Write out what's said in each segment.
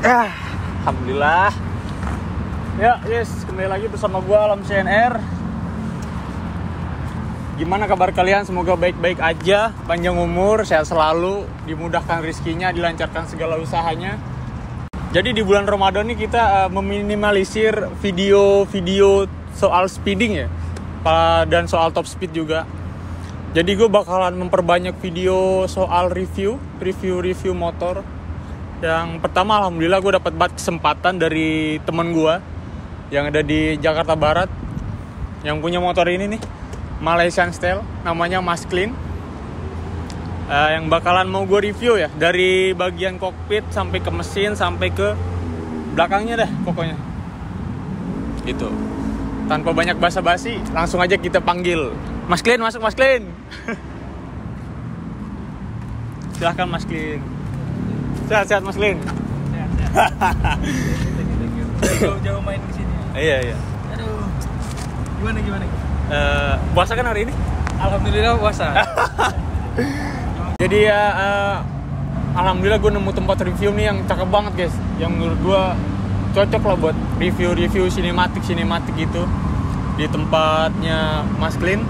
Alhamdulillah. Ya, kembali lagi bersama gua Alam CNR. Gimana kabar kalian? Semoga baik-baik aja, panjang umur, sehat selalu, dimudahkan rezekinya, dilancarkan segala usahanya. Jadi di bulan Ramadan ini kita meminimalisir video-video soal speeding ya, dan soal top speed juga. Jadi gue bakalan memperbanyak video soal review motor. Yang pertama, alhamdulillah gue dapat kesempatan dari temen gue yang ada di Jakarta Barat, yang punya motor ini nih, Malaysian Style, namanya Mas Clean. Yang bakalan mau gue review ya, dari bagian kokpit sampai ke mesin sampai ke belakangnya dah pokoknya. Gitu. Tanpa banyak basa-basi, langsung aja kita panggil Mas Clean. Masuk Mas Clean. Silahkan Mas Clean. Sehat-sehat Mas Clean. Sehat. Jauh-jauh main ke sini. Iya. Aduh. Gimana? Puasa kan hari ini? Alhamdulillah puasa. Jadi ya alhamdulillah gue nemu tempat review nih yang cakep banget guys. Yang menurut gue cocok lah buat review sinematik gitu. Di tempatnya Mas Clean.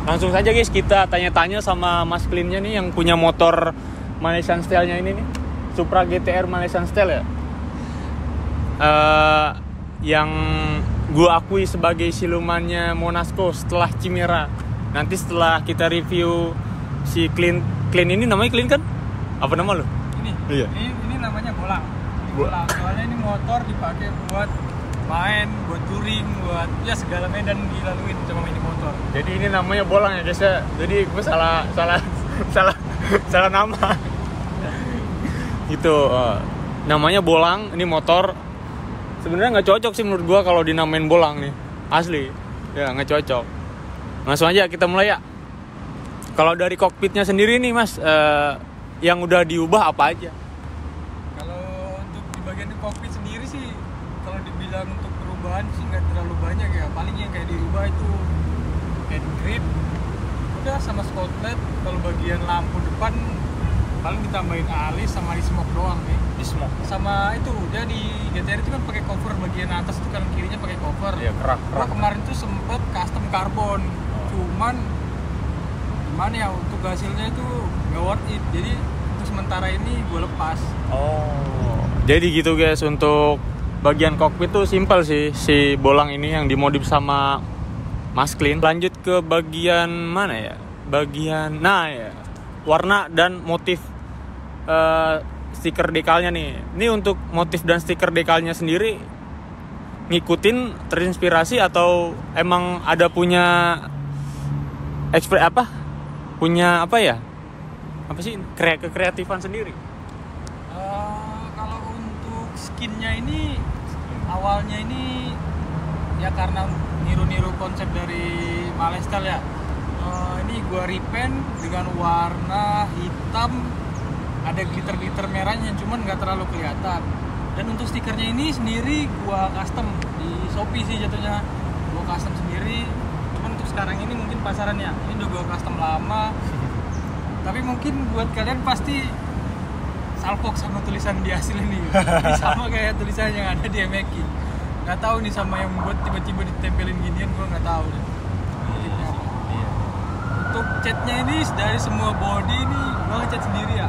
Langsung saja guys, kita tanya-tanya sama Mas Clean-nya nih yang punya motor Malaysian Style-nya ini nih, Supra GTR Malaysian Style ya. Yang gue akui sebagai silumannya Monasco setelah Chimera. Nanti setelah kita review si Clean ini, namanya Clean kan? Apa nama lo? Ini namanya Bolang. Bolang. Soalnya ini motor dipakai buat main, buat touring, buat ya segala medan dilaluin sama ini motor. Jadi ini namanya Bolang ya guys ya. Jadi gue salah nama. Gitu. Namanya Bolang, ini motor. Sebenarnya nggak cocok sih menurut gue kalau dinamain Bolang nih. Asli. Ya nggak cocok. Langsung aja kita mulai ya. Kalau dari kokpitnya sendiri nih Mas, yang udah diubah apa aja? Kalau untuk di bagian kokpit sendiri sih, kalau dibilang untuk perubahan sih nggak terlalu banyak ya. Paling yang kayak dirubah itu head grip, udah sama spotlight. Kalau bagian lampu depan paling ditambahin alis sama di smoke doang nih. Di smoke. Sama itu, dia di GTR itu kan pakai cover bagian atas itu kan, kirinya pakai cover. Iya, kerak. Kemarin tuh sempet custom karbon. Cuman gimana ya, untuk hasilnya itu nggak worth it. Jadi untuk sementara ini gue lepas. Jadi gitu guys, untuk bagian kokpit tuh simpel sih si Bolang ini yang dimodif sama Mas Clean. Lanjut ke bagian mana ya? Warna dan motif stiker dekalnya nih. Ini untuk motif dan stiker dekalnya sendiri ngikutin, terinspirasi atau emang ada punya kekreatifan sendiri? Kalau untuk skinnya ini awalnya ini ya karena niru konsep dari Malaysia ya. Ini gua repaint dengan warna hitam, ada glitter merahnya, cuman nggak terlalu kelihatan. Dan untuk stikernya ini sendiri gua custom di Shopee sih jatuhnya. Gua custom sendiri. Untuk sekarang ini mungkin pasarannya ini udah gue custom lama, tapi mungkin buat kalian pasti salpok sama tulisan di hasil ini sama kayak tulisan yang ada di Meki. Nggak tahu nih sama yang buat tiba-tiba ditempelin ginian, gue nggak tahu deh. Untuk catnya ini dari semua body ini gue ngecat sendiri ya.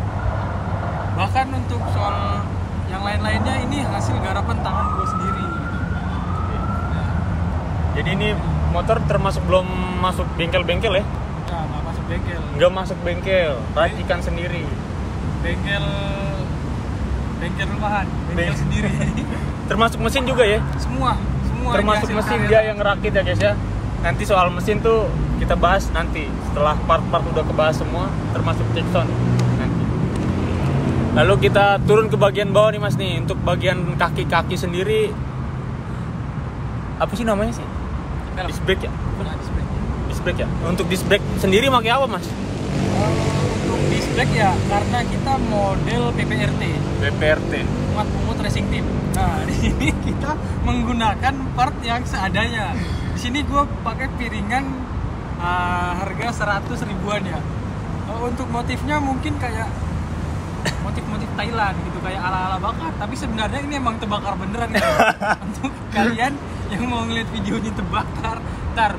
Bahkan untuk soal yang lain-lainnya ini hasil garapan tangan gue sendiri. Jadi ini motor termasuk belum masuk bengkel-bengkel ya? Nggak masuk bengkel. Nggak masuk bengkel, racikan sendiri. Bengkel rumahan, bengkel sendiri. Termasuk mesin juga ya? Semua. Termasuk mesin dia yang ngerakit ya guys ya. Nanti soal mesin tuh kita bahas nanti setelah part-part udah kebahas semua, termasuk checksound nanti. Lalu kita turun ke bagian bawah nih Mas nih. Untuk bagian kaki-kaki sendiri apa sih namanya sih? Disc brake ya? Disc brake ya? Untuk disc brake sendiri pakai apa Mas? Untuk disc brake ya, karena kita model PPRT, Pungut Racing Team. Nah, di sini kita menggunakan part yang seadanya. Di sini gue pakai piringan harga 100 ribuan ya. Untuk motifnya mungkin kayak motif-motif Thailand gitu, kayak ala-ala bakar, tapi sebenarnya ini emang terbakar beneran gitu. Untuk kalian yang mau ngeliat videonya terbakar, ntar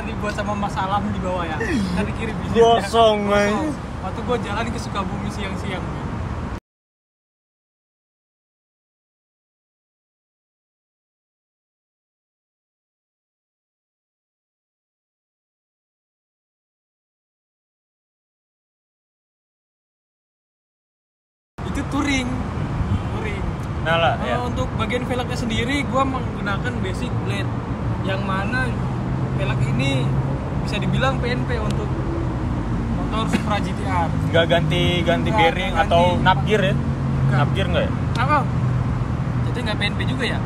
dibuat sama Mas Alam di bawah ya, ntar dikirim videonya. Gosong, man. Waktu gue jalan ke Sukabumi siang-siang. Itu touring. Nah lah, ya. Untuk bagian velgnya sendiri gue menggunakan basic blade, yang mana velg ini bisa dibilang PNP untuk motor Supra GTR. Nggak ganti bearing atau nap gear ya? Nap gear nggak ya? Apa? Jadi nggak PNP juga ya?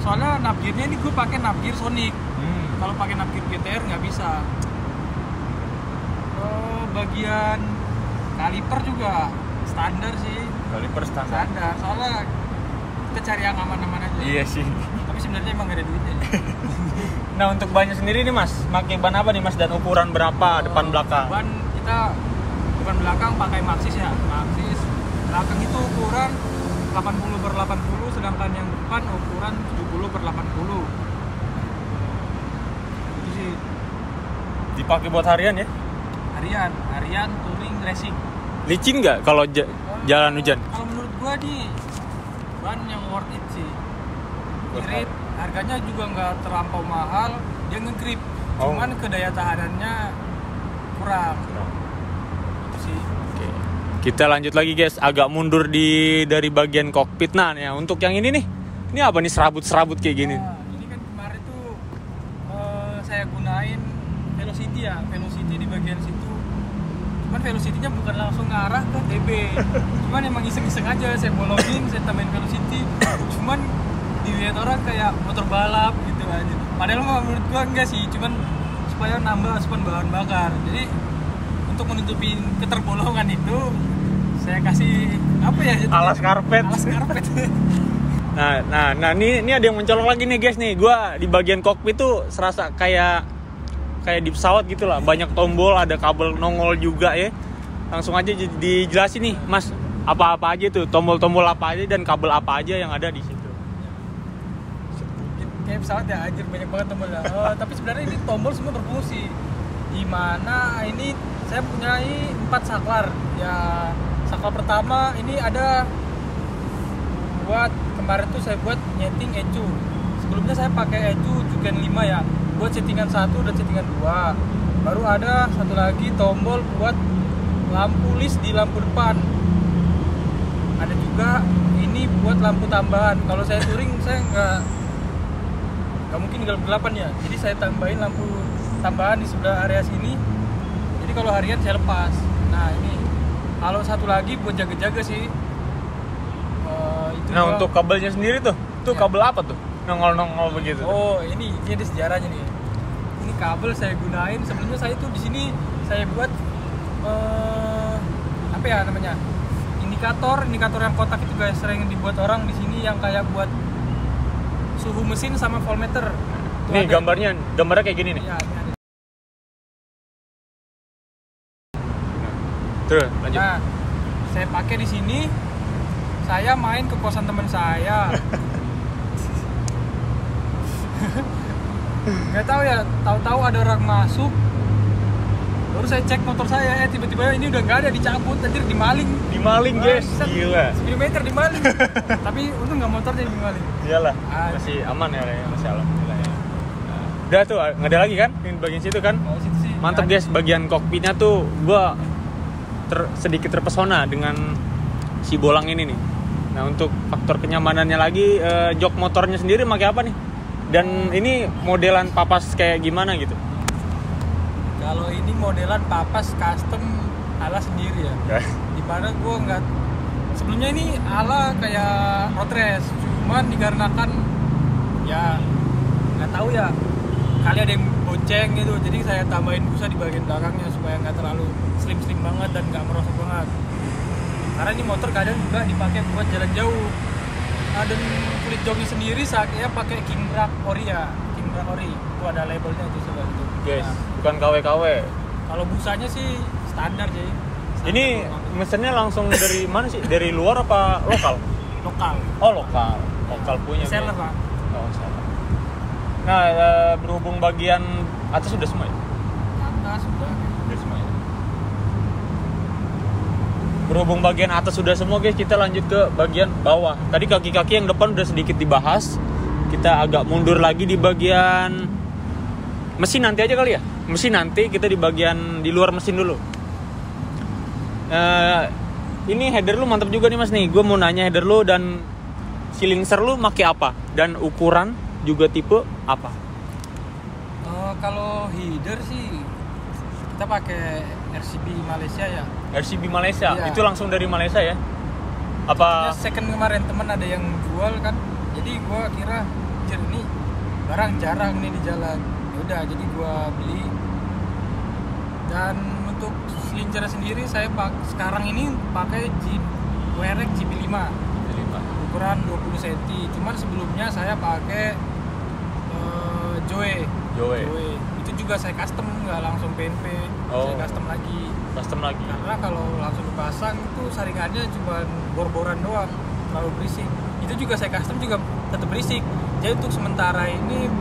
Soalnya nap gearnya ini gue pakai nap gear Sonic. Kalau pakai nap gear GTR nggak bisa. Bagian kaliper juga standar sih. Kaliper standar. Soalnya kita cari yang aman-aman aja. Iya sih. Tapi sebenarnya emang gak ada duitnya. Nah untuk bannya sendiri nih mas, pakai ban apa nih mas dan ukuran berapa depan belakang? Ban kita depan belakang pakai Maxxis ya. Maxxis. Belakang itu ukuran 80/80, sedangkan yang depan ukuran 70/80. Itu sih. Dipakai buat harian ya? Harian touring racing. Licin nggak kalau jalan hujan? Kalau menurut gua nih ban yang worth it sih. Irit, harganya juga nggak terlampau mahal, dia nge-grip. Cuman ke daya tahanannya kurang. Itu sih. Oke. Kita lanjut lagi guys, agak mundur dari bagian kokpit. Nah, ya, untuk yang ini nih. Ini apa nih serabut-serabut kayak gini? Ini kan kemarin tuh saya gunain Velocity ya, Velocity di bagian situ. Cuman Velocity-nya bukan langsung ngarah ke TB. Cuman emang iseng-iseng aja saya bolongin, saya tambahin Velocity. Cuman dilihat orang kayak motor balap gitu aja. Padahal menurut gua enggak sih, cuman supaya nambah asupan bahan bakar. Jadi untuk menutupi keterbolongan itu saya kasih apa ya? Alas karpet. Nah, ini ada yang mencolok lagi nih guys nih. Gua di bagian kokpit tuh serasa kayak di pesawat gitu lah, banyak tombol, ada kabel nongol juga ya. Langsung aja dijelasin nih mas, apa-apa aja tuh, tombol-tombol apa aja dan kabel apa aja yang ada di situ. Kayak pesawat ya, anjir banyak banget tombolnya. Tapi sebenarnya ini tombol semua berfungsi. Di mana ini saya punyai 4 saklar. Ya, saklar pertama ini ada buat kemarin tuh saya buat nyeting ECU. Sebelumnya saya pakai ECU Juken 5 ya, buat settingan 1 dan settingan 2. Baru ada satu lagi tombol buat lampu list di lampu depan. Ada juga ini buat lampu tambahan. Kalau saya touring saya nggak mungkin gelap-gelapan ya, jadi saya tambahin lampu tambahan di sebelah area sini. Jadi kalau harian saya lepas. Nah ini kalau satu lagi buat jaga-jaga sih. Itu nah untuk kabelnya sendiri tuh ya. Kabel apa tuh? Nongol begitu. Oh ini ada sejarahnya nih. Ini kabel saya gunain sebelumnya. Saya tuh di sini saya buat apa ya namanya, indikator yang kotak itu guys, sering dibuat orang di sini yang kayak buat suhu mesin sama voltmeter. Nih gambarnya kayak gini nih. Ya, ini ada. Terus lanjut. Nah saya pakai di sini. Saya main ke kosan teman saya. Nggak tahu ya, tahu-tahu ada orang masuk. Baru saya cek motor saya, tiba-tiba ini udah nggak ada, dicabut, anjir, dimaling. Guys, gila. Speedometer dimaling. Tapi untung nggak motornya yang dimaling. Iyalah, masih aman ya, masih alhamdulillah ya. Udah tuh, nggak ada lagi kan? Di bagian situ kan? Oh, situ sih. Mantap guys, bagian kokpitnya tuh gua sedikit terpesona dengan si bolang ini nih. Nah untuk faktor kenyamanannya lagi, jok motornya sendiri pakai apa nih? Dan ini modelan papas kayak gimana gitu? Kalau ini modelan papas custom ala sendiri ya. Dimana gue nggak, sebelumnya ini ala kayak road race, cuman dikarenakan ya nggak tahu ya, kali ada yang bonceng gitu, jadi saya tambahin busa di bagian belakangnya supaya nggak terlalu slim banget dan nggak merosot banget. Karena ini motor kadang juga dipakai buat jalan jauh. Nah, dan kulit joknya sendiri saya pakai Kingrak Ori ya, Kingrak Ori. Itu ada labelnya itu sebelah itu. Guys, nah, bukan KW-KW. Kalau busanya sih standar sih. Ini mesennya langsung dari mana sih? Dari luar apa lokal? Lokal. Oh, lokal. Lokal punya. Seller, Pak. Oh, seller. Nah, berhubung bagian atas sudah semua ya? Atas sudah. Sudah semua ya. Berhubung bagian atas sudah semua guys, kita lanjut ke bagian bawah. Tadi kaki-kaki yang depan udah sedikit dibahas. Kita agak mundur lagi di bagian mesin nanti aja kali ya. Mesin nanti, kita di bagian di luar mesin dulu. Ini header lu mantap juga nih mas nih. Gue mau nanya header lu dan silencer lu pakai apa? Dan ukuran juga tipe apa? Kalau header sih kita pakai RCB Malaysia ya. RCB Malaysia? Iya. Itu langsung dari Malaysia ya? Apa? Second kemarin teman ada yang jual kan. Jadi gue kira ini barang jarang nih di jalan. Udah, jadi gue beli. Dan untuk silencer sendiri saya sekarang ini pakai WRX GP5 ukuran 20 cm. Cuman sebelumnya saya pakai Joe. Itu juga saya custom, nggak langsung PNP. Saya custom lagi. Karena kalau langsung dipasang itu saringannya cuma bor-boran doang, terlalu berisik. Itu juga saya custom juga tetap berisik. Jadi untuk sementara ini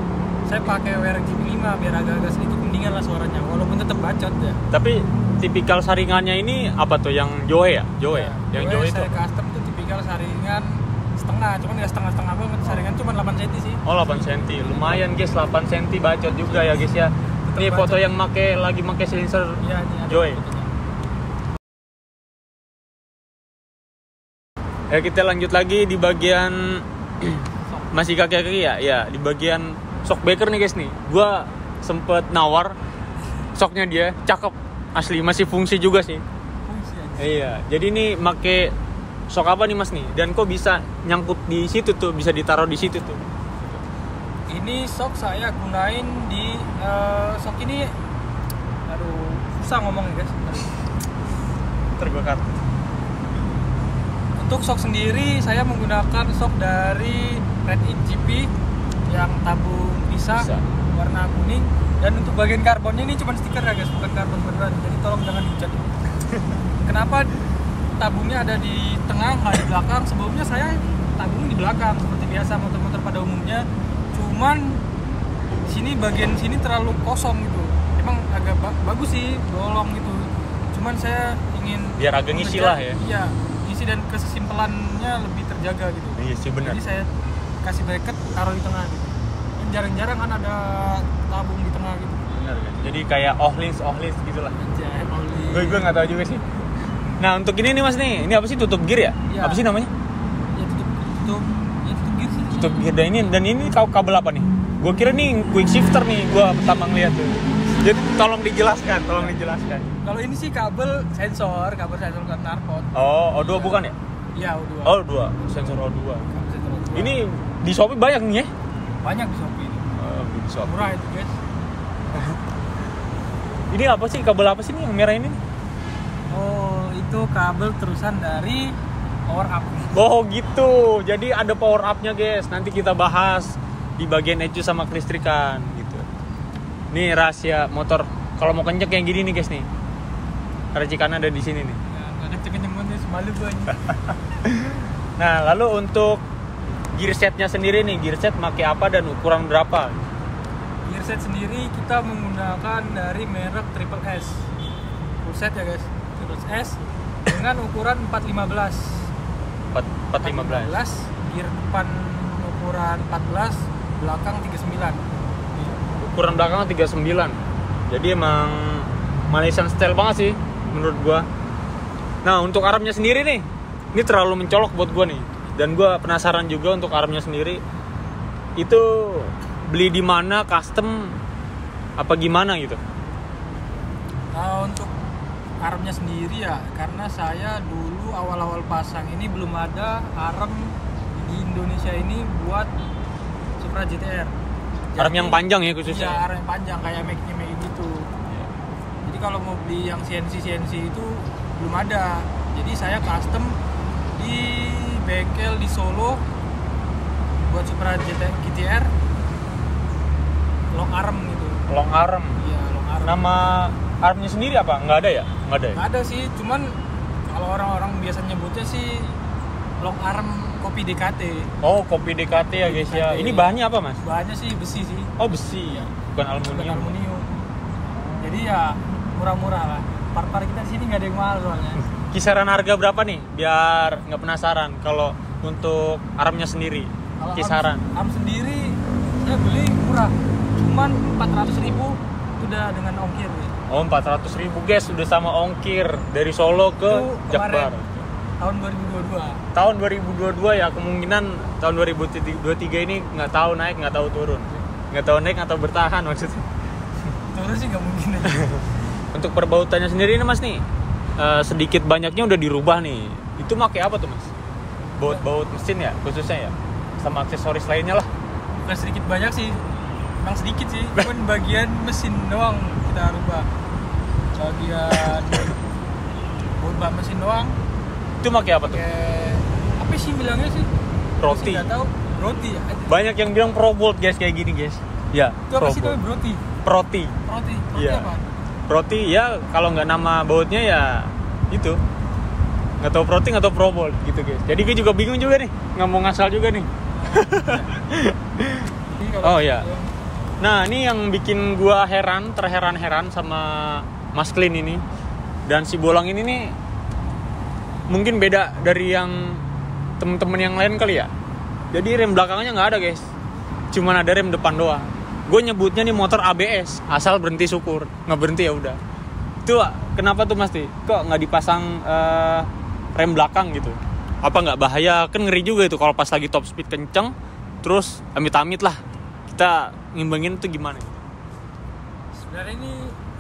saya pakai WRX GP5 biar agak-agak sedikit mendingan lah suaranya, walaupun tetap bacot ya. Tapi tipikal saringannya ini apa tuh? Yang Joe ya? Joe ya? Yang Joe itu? Saya custom tuh tipikal saringan setengah, cuman nggak setengah-setengah banget. Saringan cuma 8 cm sih. Oh 8 cm, lumayan guys, 8 cm bacot juga ya guys ya. Ini foto yang lagi make silencer ya, Joe. Ya kita lanjut lagi di bagian masih kaki-kaki ya? Ya, di bagian shockbreaker nih guys nih. Gua sempet nawar shocknya dia, cakep. Asli masih fungsi juga sih. Fungsi aja. Iya, jadi ini make shock apa nih mas nih? Dan kok bisa nyangkut di situ tuh, bisa ditaruh di situ tuh? Ini shock saya gunain di shock ini, aduh susah ngomongnya guys. Terbakar. Untuk shock sendiri saya menggunakan shock dari Red It GP yang tabung bisa warna kuning. Dan untuk bagian karbonnya ini cuma stiker ya guys, bukan karbon beneran. Jadi tolong jangan dihujat. Kenapa tabungnya ada di tengah, nggak di belakang? Sebelumnya saya tabung di belakang seperti biasa motor-motor pada umumnya. Cuman di sini bagian sini terlalu kosong gitu. Emang agak bagus sih, bolong gitu. Cuman saya ingin biar agak ngisi lah ya. Iya, ngisi dan kesimpelannya lebih terjaga gitu. Iya sih benar. Jadi saya kasih bracket taruh di tengah gitu. Jarang-jarang kan ada tabung di tengah gitu. Benar kan. Jadi kayak ohlins gitulah. Gue nggak tahu juga sih. Nah untuk ini nih mas nih, ini apa sih, tutup gear ya? Ya. Apa sih namanya? Ya tutup gear sih. Tutup gear. Dan ini kabel apa nih? Gue kira nih quick shifter nih, gue pertama ngeliat tuh. Jadi tolong dijelaskan. Kalau ini sih kabel sensor knalpot. Oh, O2 bukan ya? Iya, O2. Oh, O2, sensor O2. Kabel sensor O2. Ini di Shopee banyak nih ya? Banyak di Shopee ini. Di Shopee. Murah itu guys. Ini apa sih, kabel apa sih nih yang merah ini? Oh, itu kabel terusan dari power up. Oh gitu, jadi ada power up-nya guys. Nanti kita bahas di bagian ECU sama kelistrikan gitu. Nih rahasia motor kalau mau kenceng kayak gini nih guys nih. Racikannya ada di sini nih. Ya, nggak kenceng-kenceng banget semalu gue. Nah, lalu untuk gear setnya sendiri nih, gear set pakai apa dan ukuran berapa? Gear set sendiri kita menggunakan dari merek Triple S. Full set ya guys. Triple S dengan ukuran 415. 415. Gear depan ukuran 14, belakang 39. Ukuran belakang 39. Jadi emang Malaysian style banget sih menurut gua. Nah, untuk armnya sendiri nih, ini terlalu mencolok buat gua nih. Dan gua penasaran juga untuk armnya sendiri. Itu beli di mana, custom apa gimana gitu? Nah, untuk armnya sendiri ya, karena saya dulu awal-awal pasang ini belum ada arm di Indonesia ini buat Supra GTR. Arm yang panjang ya khususnya? Iya, arm yang panjang kayak Magny gitu. Yeah. Jadi kalau mau beli yang CNC itu belum ada. Jadi saya custom di bengkel di Solo buat Supra GTR long arm gitu. Long arm. Iya, long arm. Nama armnya sendiri apa? Nggak ada ya? Nggak ada ya? Nggak ada sih, cuman kalau orang-orang biasa nyebutnya sih long arm kopi DKT. Oh, kopi DKT ya guys ya. DKT. Ini bahannya apa mas? Bahannya sih besi sih. Oh besi, bukan Bukan aluminium. aluminium. Jadi ya murah-murah lah. Par-par kita di sini nggak ada yang mahal soalnya. Kisaran harga berapa nih? Biar nggak penasaran. Kalau untuk armnya sendiri, Kalau kisaran. arm sendiri saya beli murah. Cuman 400.000 udah dengan ongkir nih. Oh 400.000 guys, udah sama ongkir dari Solo ke Itu Jakbar. kemarin, tahun 2022. Tahun 2022 ya, kemungkinan tahun 2023 ini nggak tahu naik, nggak tahu turun, nggak tahu naik atau bertahan maksudnya. Terus sih nggak mungkin aja. Untuk perbautannya sendiri nih mas nih, sedikit banyaknya udah dirubah nih. Itu pakai apa tuh mas? Baut mesin ya khususnya ya, sama aksesoris lainnya lah. Bukan sedikit banyak sih, emang sedikit sih. Cuman bagian mesin doang kita rubah. Bagian baut mesin doang. Itu pakai apa tuh? Kayak apa sih bilangnya sih? Roti. Nggak tahu. Roti ya. Banyak yang bilang Pro Volt guys kayak gini guys. Ya. Itu apa sih Pro namanya Volt. roti? Proti. Roti. Roti Iya. apa? Proti ya, kalau nggak nama bautnya ya itu. Nggak tahu Proti, nggak tahu Pro Volt gitu guys. Jadi gue juga bingung juga nih, nggak mau ngasal juga nih. Jadi kalau Oh iya. Nah ini yang bikin gua terheran-heran sama Mas Clean ini dan si Bolang ini nih mungkin beda dari yang temen-temen yang lain kali ya. Jadi rem belakangnya nggak ada guys, cuman ada rem depan doang. Gue nyebutnya nih motor ABS, asal berhenti syukur, nggak berhenti ya udah. Itu kenapa tuh Mas Ti? Kok nggak dipasang rem belakang gitu? Apa nggak bahaya? Kan ngeri juga itu kalau pas lagi top speed kenceng, terus amit-amit lah kita ngimbangin itu gimana? sebenarnya ini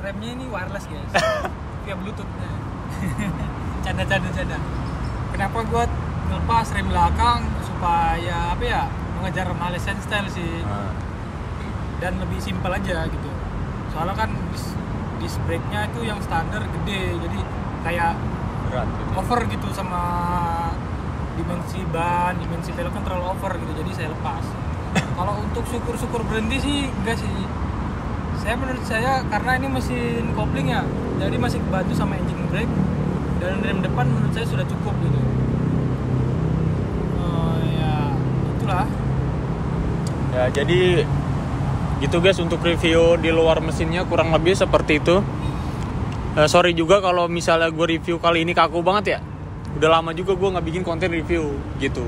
remnya ini wireless guys. Via bluetooth-nya. Canda. Kenapa gua ngelepas rem belakang supaya apa ya? Mengejar Malaysian style sih. Dan lebih simpel aja gitu. Soalnya kan disc brake-nya itu yang standar gede, jadi kayak Berat gitu. over gitu sama dimensi ban, dimensi velg kan terlalu over gitu, jadi saya lepas. Kalau untuk syukur berhenti sih enggak sih. Menurut saya karena ini mesin kopling ya, jadi masih kebantu sama engine brake dan rem depan menurut saya sudah cukup gitu. Ya itulah. Ya jadi gitu guys untuk review di luar mesinnya kurang lebih seperti itu. Sorry juga kalau misalnya gue review kali ini kaku banget ya. Udah lama juga gue nggak bikin konten review gitu.